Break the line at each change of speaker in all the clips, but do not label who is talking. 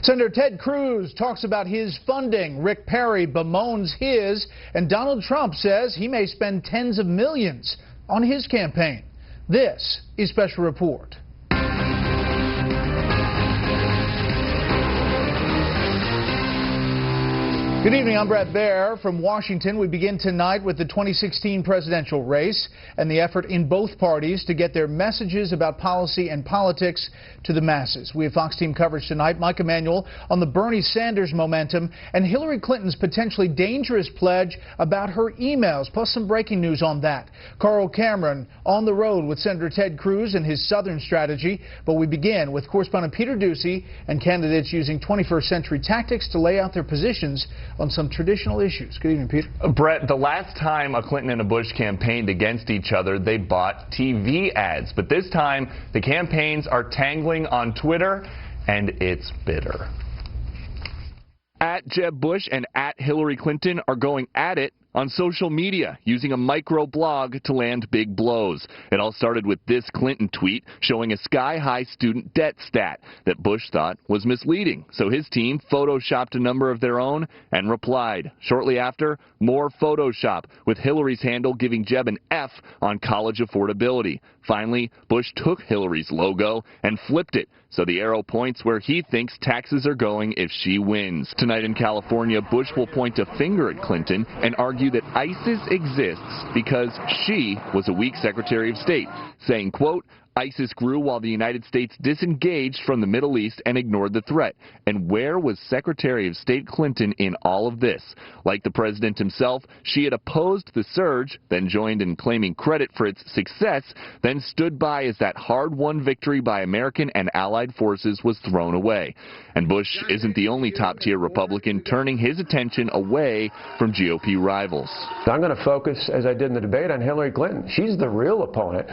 Senator Ted Cruz talks about his funding. Rick Perry bemoans his, and Donald Trump says he may spend tens of millions on his campaign. This is Special Report. Good evening, I'm Brett Baer from Washington. We begin tonight with the 2016 presidential race and the effort in both parties to get their messages about policy and politics to the masses. We have Fox team coverage tonight. Mike Emanuel on the Bernie Sanders momentum and Hillary Clinton's potentially dangerous pledge about her emails, plus some breaking news on that. Carl Cameron on the road with Senator Ted Cruz and his Southern strategy. But we begin with correspondent Peter Doocy and candidates using 21st century tactics to lay out their positions on some traditional issues. Good evening, Peter.
Brett, the last time a Clinton and a Bush campaigned against each other, they bought TV ads. But this time, the campaigns are tangling on Twitter, and it's bitter. At Jeb Bush and at Hillary Clinton are going at it on social media, using a micro-blog to land big blows. It all started with this Clinton tweet showing a sky-high student debt stat that Bush thought was misleading. So his team photoshopped a number of their own and replied. Shortly after, more Photoshop, with Hillary's handle giving Jeb an F on college affordability. Finally, Bush took Hillary's logo and flipped it, so the arrow points where he thinks taxes are going if she wins. Tonight in California, Bush will point a finger at Clinton and argue that ISIS exists because she was a weak Secretary of State, saying, quote, ISIS grew while the United States disengaged from the Middle East and ignored the threat. And where was Secretary of State Clinton in all of this? Like the president himself, she had opposed the surge, then joined in claiming credit for its success, then stood by as that hard-won victory by American and allied forces was thrown away. And Bush isn't the only top-tier Republican turning his attention away from GOP rivals.
I'm going to focus, as I did in the debate, on Hillary Clinton. She's the real opponent.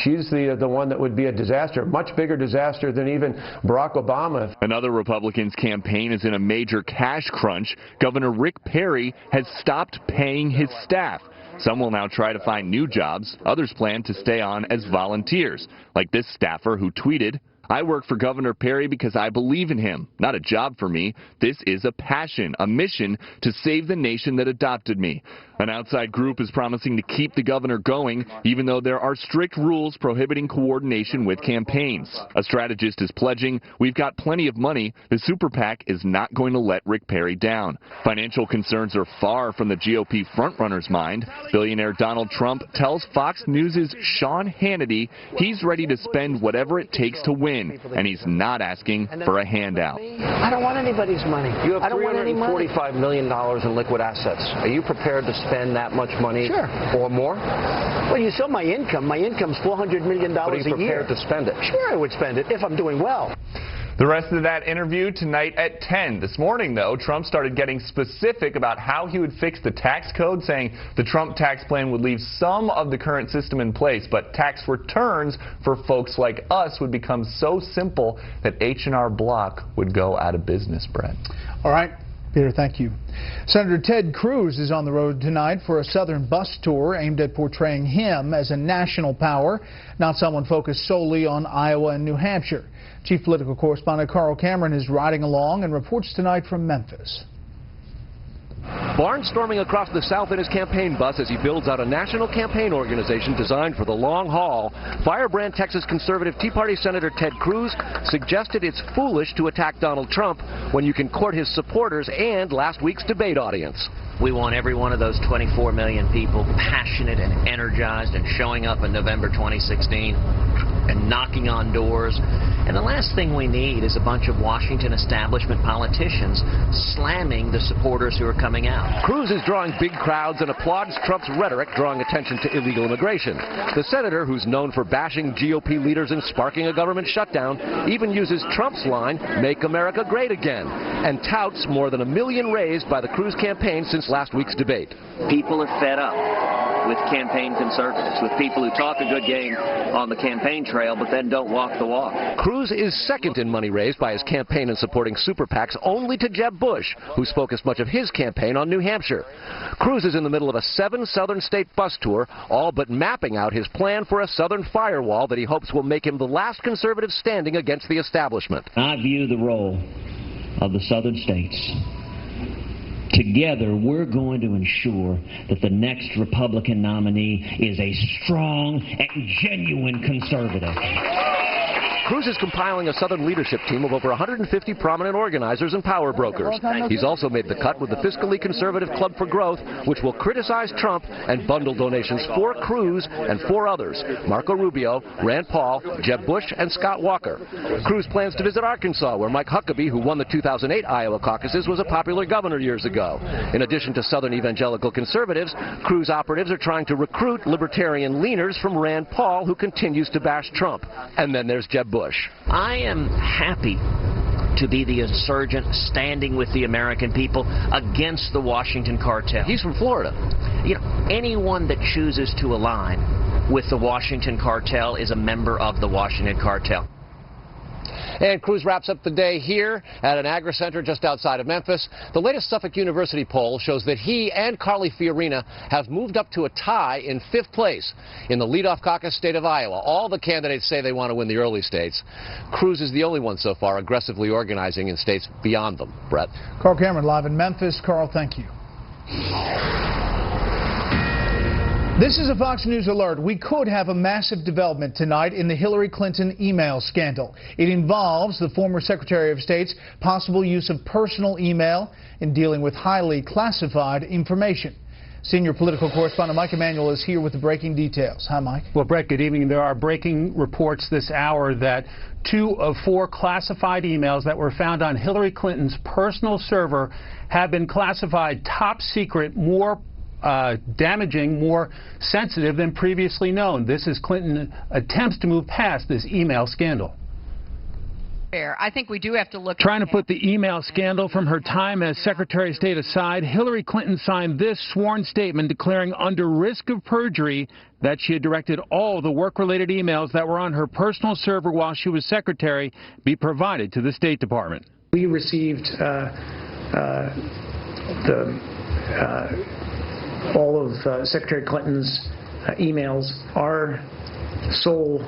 She's the one that would be a disaster, much bigger disaster than even Barack Obama.
Another Republican's campaign is in a major cash crunch. Governor Rick Perry has stopped paying his staff. Some will now try to find new jobs. Others plan to stay on as volunteers, like this staffer who tweeted, I work for Governor Perry because I believe in him. Not a job for me. This is a passion, a mission to save the nation that adopted me. An outside group is promising to keep the governor going, even though there are strict rules prohibiting coordination with campaigns. A strategist is pledging, we've got plenty of money. The super PAC is not going to let Rick Perry down. Financial concerns are far from the GOP frontrunner's mind. Billionaire Donald Trump tells Fox News' Sean Hannity he's ready to spend whatever it takes to win, and he's not asking for a handout.
I don't want anybody's money.
You have
I don't want any money.
$345 million in liquid assets. Are you prepared to spend that much money or more?
Well, you saw my income. My income's $400 million
But are you
a year.
prepared to spend it?
Sure, I would spend it if I'm doing well.
The rest of that interview tonight at 10. This morning, though, Trump started getting specific about how he would fix the tax code, saying the Trump tax plan would leave some of the current system in place, but tax returns for folks like us would become so simple that H&R Block would go out of business, Brett.
All right. Peter, thank you. Senator Ted Cruz is on the road tonight for a Southern bus tour aimed at portraying him as a national power, not someone focused solely on Iowa and New Hampshire. Chief political correspondent Carl Cameron is riding along and reports tonight from Memphis.
Barnstorming across the South in his campaign bus as he builds out a national campaign organization designed for the long haul, Firebrand, Texas conservative Tea Party Senator Ted Cruz suggested it's foolish to attack Donald Trump when you can court his supporters and last week's debate audience.
We want every one of those 24 million people passionate and energized and showing up in November 2016 and knocking on doors. And the last thing we need is a bunch of Washington establishment politicians slamming the supporters who are coming out.
Cruz is drawing big crowds and applauds Trump's rhetoric, drawing attention to illegal immigration. The senator, who's known for bashing GOP leaders and sparking a government shutdown, even uses Trump's line, "Make America Great Again," and touts more than $1 million raised by the Cruz campaign since last week's debate.
People are fed up with campaign conservatives, with people who talk a good game on the campaign trail but then don't walk the walk.
Cruz is second in money raised by his campaign and supporting super PACs only to Jeb Bush, who's focused much of his campaign on New Hampshire. Cruz is in the middle of a 7 southern state bus tour, all but mapping out his plan for a southern firewall that he hopes will make him the last conservative standing against the establishment.
I view the role of the southern states. Together, we're going to ensure that the next Republican nominee is a strong and genuine conservative.
Cruz is compiling a Southern leadership team of over 150 prominent organizers and power brokers. He's also made the cut with the fiscally conservative Club for Growth, which will criticize Trump and bundle donations for Cruz and for others: Marco Rubio, Rand Paul, Jeb Bush, and Scott Walker. Cruz plans to visit Arkansas, where Mike Huckabee, who won the 2008 Iowa caucuses, was a popular governor years ago. In addition to Southern evangelical conservatives, Cruz operatives are trying to recruit libertarian leaners from Rand Paul, who continues to bash Trump. And then there's Jeb Bush.
I am happy to be the insurgent standing with the American people against the Washington cartel.
He's from Florida.
You know, anyone that chooses to align with the Washington cartel is a member of the Washington cartel.
And Cruz wraps up the day here at an agri-center just outside of Memphis. The latest Suffolk University poll shows that he and Carly Fiorina have moved up to a tie in 5th place in the leadoff caucus state of Iowa. All the candidates say they want to win the early states. Cruz is the only one so far aggressively organizing in states beyond them. Brett.
Carl Cameron live in Memphis. Carl, thank you. This is a Fox News alert. We could have a massive development tonight in the Hillary Clinton email scandal. It involves the former Secretary of State's possible use of personal email in dealing with highly classified information. Senior political correspondent Mike Emanuel is here with the breaking details. Hi, Mike.
Well, Brett, good evening. There are breaking reports this hour that 2 of 4 classified emails that were found on Hillary Clinton's personal server have been classified top secret, more damaging, more sensitive than previously known. This is Clinton attempts to move past this email scandal.
I think we do have to look.
Trying to put the email scandal from her time as Secretary of State aside, Hillary Clinton signed this sworn statement declaring under risk of perjury that she had directed all the work-related emails that were on her personal server while she was Secretary be provided to the State Department.
We received all of Secretary Clinton's emails. Our sole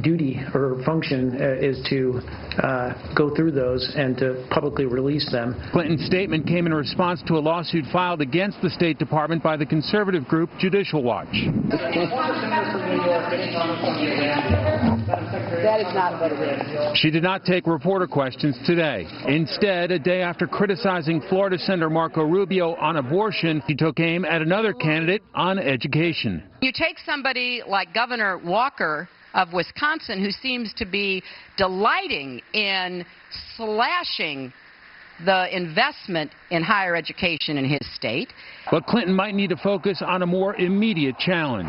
duty or function is to go through those and to publicly release them.
Clinton's statement came in response to a lawsuit filed against the State Department by the conservative group Judicial Watch.
That is not what it is.
She did not take reporter questions today. Instead, a day after criticizing Florida Senator Marco Rubio on abortion, she took aim at another candidate on education.
You take somebody like Governor Walker of Wisconsin, who seems to be delighting in slashing the investment in higher education in his state.
But Clinton might need to focus on a more immediate challenge.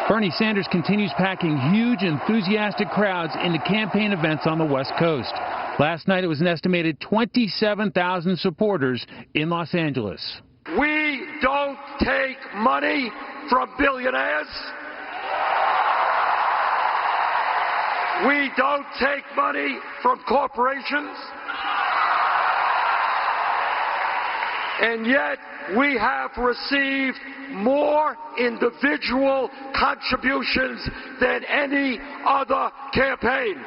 Bernie Sanders continues packing huge, enthusiastic crowds into campaign events on the West Coast. Last night, it was an estimated 27,000 supporters in Los Angeles.
We don't take money from billionaires. We don't take money from corporations. And yet we have received more individual contributions than any other campaign.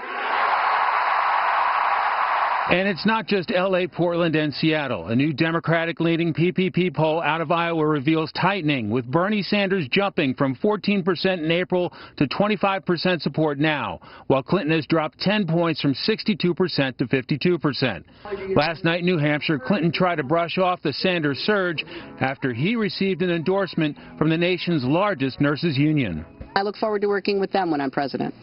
And it's not just L.A., Portland, and Seattle. A new Democratic-leading PPP poll out of Iowa reveals tightening, with Bernie Sanders jumping from 14% in April to 25% support now, while Clinton has dropped 10 points from 62% to 52%. Last night in New Hampshire, Clinton tried to brush off the Sanders surge after he received an endorsement from the nation's largest nurses union.
I look forward to working with them when I'm president.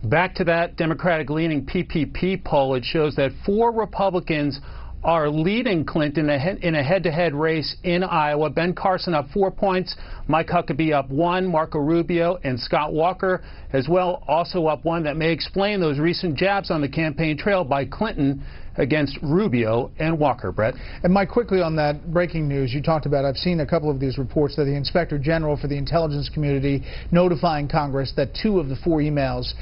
Back to that Democratic-leaning PPP poll, it shows that 4 Republicans are leading Clinton in a head-to-head race in Iowa. Ben Carson up 4 points, Mike Huckabee up 1, Marco Rubio and Scott Walker as well also up 1. That may explain those recent jabs on the campaign trail by Clinton against Rubio and Walker. Brett.
And Mike, quickly on that breaking news you talked about, I've seen a couple of these reports that the Inspector General for the intelligence community notifying Congress that 2 of the 4 emails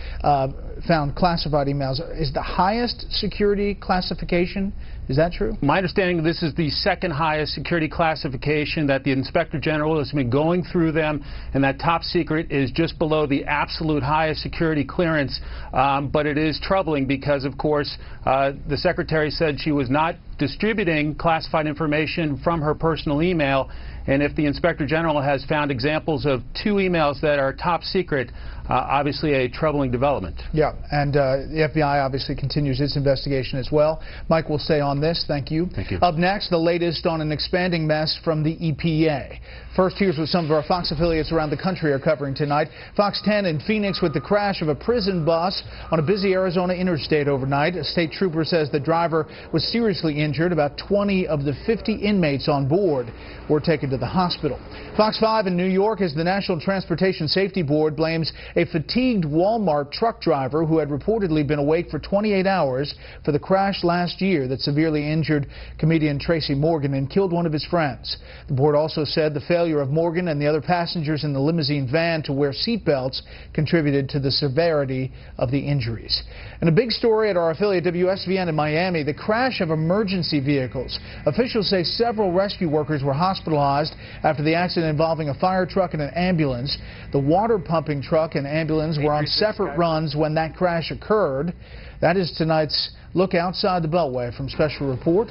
found classified emails is the highest security classification. Is that true?
My understanding, this is the 2nd highest security classification, that the Inspector General has been going through them, and that top secret is just below the absolute highest security clearance. But it is troubling because, of course, the Secretary said she was not distributing classified information from her personal email. And if the Inspector General has found examples of 2 emails that are top secret, obviously a troubling development.
Yeah, and the FBI obviously continues its investigation as well. Mike will stay on this. Thank you.
Thank you.
Up next, the latest on an expanding mess from the EPA. First, here's what some of our Fox affiliates around the country are covering tonight. Fox 10 in Phoenix with the crash of a prison bus on a busy Arizona interstate overnight. A state trooper says the driver was seriously injured. About 20 of the 50 inmates on board were taken to the hospital. Fox 5 in New York as the National Transportation Safety Board blames a fatigued Walmart truck driver who had reportedly been awake for 28 hours for the crash last year that severely injured comedian Tracy Morgan and killed one of his friends. The board also said the failure of Morgan and the other passengers in the limousine van to wear seatbelts contributed to the severity of the injuries. And a big story at our affiliate WSVN in Miami, the crash of emergency vehicles. Officials say several rescue workers were hospitalized after the accident involving a fire truck and an ambulance. The water pumping truck and ambulance were on separate runs when that crash occurred. That is tonight's look outside the Beltway from Special Report.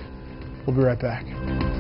We'll be right back.